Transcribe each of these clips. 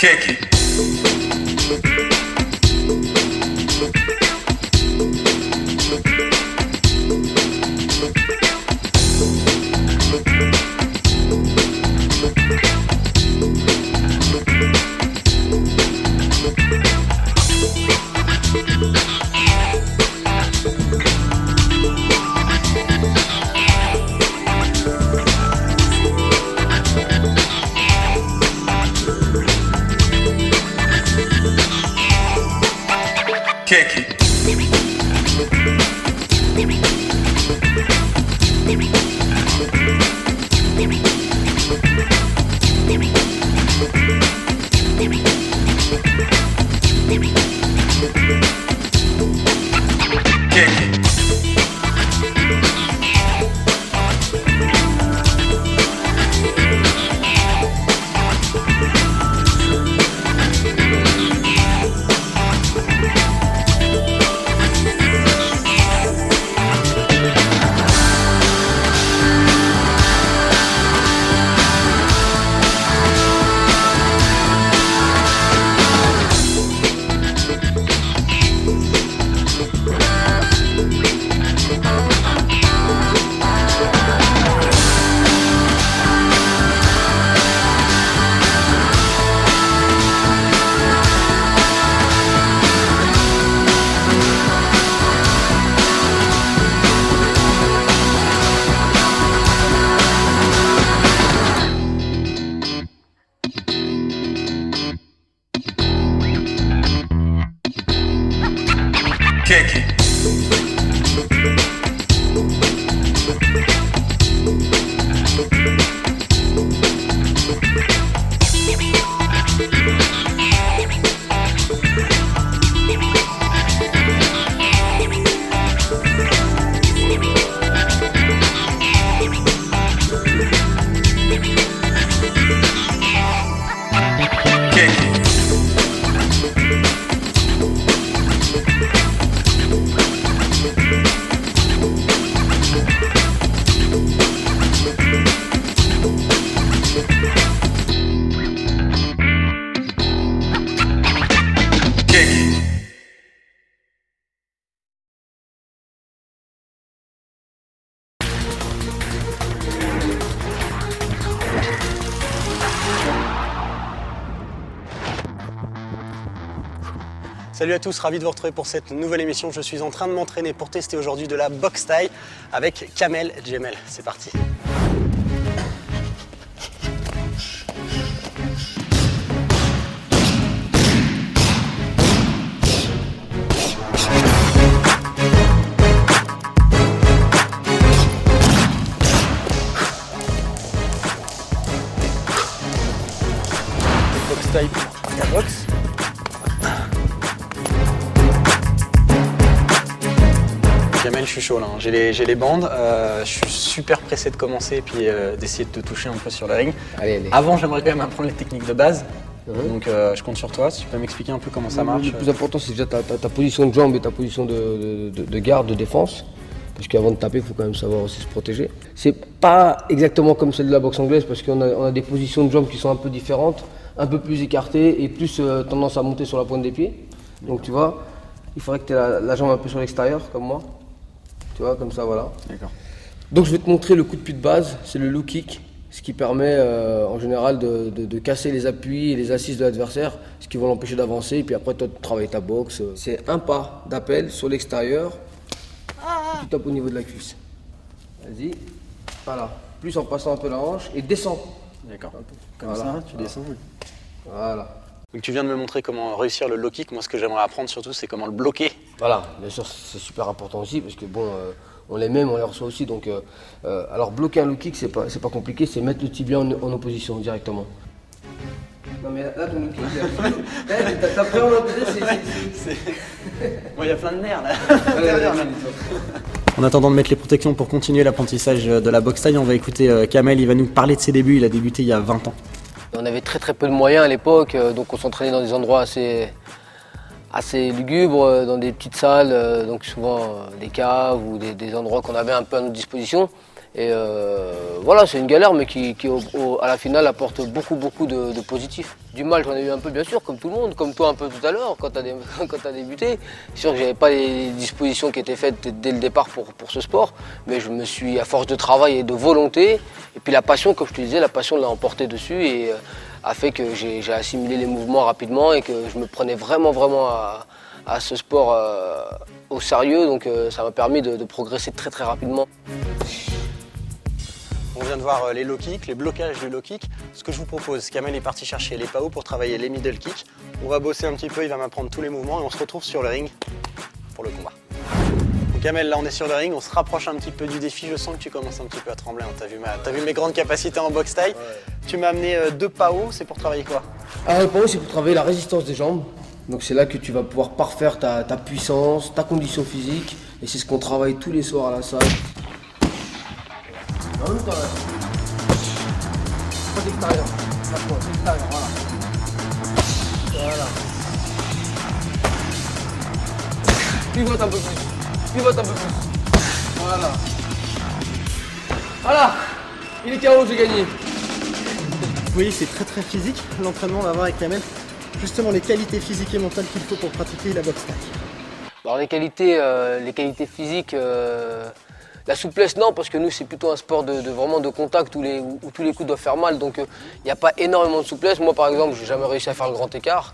Kick it. Kick it. Kick it. Kick it. Salut à tous, ravi de vous retrouver pour cette nouvelle émission. Je suis en train de m'entraîner pour tester aujourd'hui de la boxe thaï avec Kamel Djemel. C'est parti. Boxe thaï pour la boxe. Kamel, je suis chaud là, j'ai les bandes, je suis super pressé de commencer et puis d'essayer de te toucher un peu sur le ring. Allez. Avant, j'aimerais quand même apprendre les techniques de base, donc je compte sur toi, si tu peux m'expliquer un peu comment ça marche. Le plus important, c'est déjà ta position de jambe et ta position de garde, de défense. Parce qu'avant de taper, il faut quand même savoir aussi se protéger. C'est pas exactement comme celle de la boxe anglaise parce qu'on a des positions de jambes qui sont un peu différentes, un peu plus écartées et plus tendance à monter sur la pointe des pieds. Donc tu vois, il faudrait que tu aies la jambe un peu sur l'extérieur, comme moi. Tu vois, comme ça, voilà. D'accord. Donc je vais te montrer le coup de pied de base, c'est le low kick, ce qui permet en général de casser les appuis et les assises de l'adversaire, ce qui va l'empêcher d'avancer. Et puis après, toi, tu travailles ta boxe. C'est un pas d'appel sur l'extérieur, tu tapes au niveau de la cuisse. Vas-y, voilà. Plus en passant un peu la hanche et descends. D'accord. Comme Voilà. ça, tu descends. Voilà. Donc tu viens de me montrer comment réussir le low kick. Moi, ce que j'aimerais apprendre surtout, c'est comment le bloquer. Voilà, bien sûr, c'est super important aussi parce que bon, on les met, mais on les reçoit aussi. Donc, alors bloquer un low kick, c'est pas compliqué, c'est mettre le tibia en opposition directement. Non mais là ton low kick, t'as pris en opposition, c'est... Bon, il y a plein de nerfs là. En attendant de mettre les protections pour continuer l'apprentissage de la boxe thaï, on va écouter Kamel, il va nous parler de ses débuts. Il a débuté il y a 20 ans. On avait très peu de moyens à l'époque, donc on s'entraînait dans des endroits assez lugubres, dans des petites salles, donc souvent des caves ou des endroits qu'on avait un peu à notre disposition. Et voilà, c'est une galère, mais qui à la finale apporte beaucoup de positifs. Du mal, j'en ai eu un peu, bien sûr, comme tout le monde, comme toi un peu tout à l'heure, quand tu as débuté. C'est sûr que j'avais pas les dispositions qui étaient faites dès le départ pour ce sport, mais je me suis, à force de travail et de volonté, et puis la passion, comme je te disais, la passion l'a emporté dessus et a fait que j'ai assimilé les mouvements rapidement et que je me prenais vraiment à ce sport au sérieux, donc ça m'a permis de progresser très rapidement. On vient de voir les low kicks, les blocages du low kick. Ce que je vous propose, Kamel est parti chercher les PAO pour travailler les middle kicks. On va bosser un petit peu, il va m'apprendre tous les mouvements et on se retrouve sur le ring pour le combat. Donc Kamel, là on est sur le ring, on se rapproche un petit peu du défi. Je sens que tu commences un petit peu à trembler, hein. T'as vu mes grandes capacités en boxe taille. Ouais. Tu m'as amené 2 PAO, c'est pour travailler quoi? Le PAO, c'est pour travailler la résistance des jambes. Donc c'est là que tu vas pouvoir parfaire ta puissance, ta condition physique. Et c'est ce qu'on travaille tous les soirs à la salle. En même temps, là. Pas d'extérieur. D'extérieur, voilà. Voilà. Pivote un peu plus. Pivote un peu plus. Voilà. Voilà. Il est KO, j'ai gagné. Vous voyez, c'est très physique. L'entraînement, on va voir avec Kamel. Justement, les qualités physiques et mentales qu'il faut pour pratiquer la boxe taille. Alors les qualités physiques, la souplesse non, parce que nous c'est plutôt un sport vraiment de contact où tous les coups doivent faire mal, donc il n'y a pas énormément de souplesse. Moi par exemple, j'ai jamais réussi à faire le grand écart,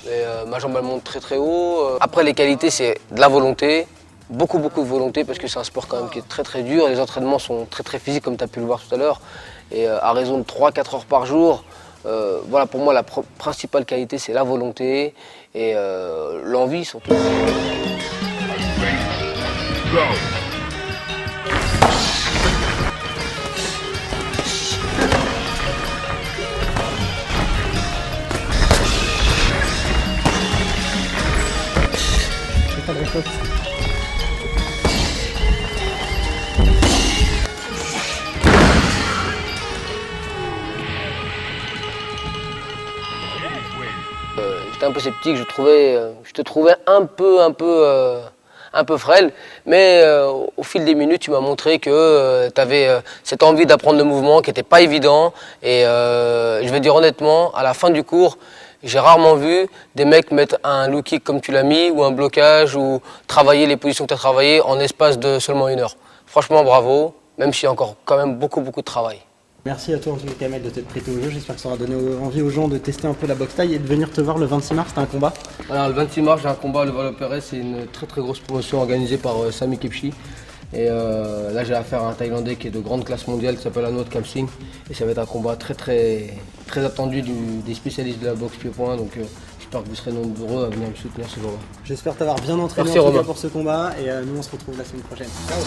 mais ma jambe elle monte très haut. Après les qualités, c'est de la volonté, beaucoup de volonté, parce que c'est un sport quand même qui est très dur. Les entraînements sont très physiques comme tu as pu le voir tout à l'heure, et à raison de 3-4 heures par jour. Voilà, pour moi la principale qualité c'est la volonté et l'envie surtout. Go. C'est pas grand-chose. J'étais un peu sceptique, je te trouvais un peu frêle, mais au fil des minutes, tu m'as montré que tu avais cette envie d'apprendre le mouvement qui n'était pas évident. Et je vais dire honnêtement, à la fin du cours, j'ai rarement vu des mecs mettre un low kick comme tu l'as mis, ou un blocage, ou travailler les positions que tu as travaillées en espace de seulement 1 heure. Franchement, bravo, même s'il y a encore quand même beaucoup de travail. Merci à toi en tout cas Kamel de t'être prêté au jeu, j'espère que ça aura donné envie aux gens de tester un peu la boxe taille et de venir te voir le 26 mars, t'as un combat? Alors le 26 mars j'ai un combat à Levallois-Perret, c'est une très grosse promotion organisée par Sami Kepchi. Et là j'ai affaire à un Thaïlandais qui est de grande classe mondiale qui s'appelle Anot Kamsing. Et ça va être un combat très attendu des spécialistes de la boxe pied-point, donc j'espère que vous serez nombreux à venir me soutenir ce jour-là. J'espère t'avoir bien entraîné en tout cas pour ce combat et nous on se retrouve la semaine prochaine. Ciao.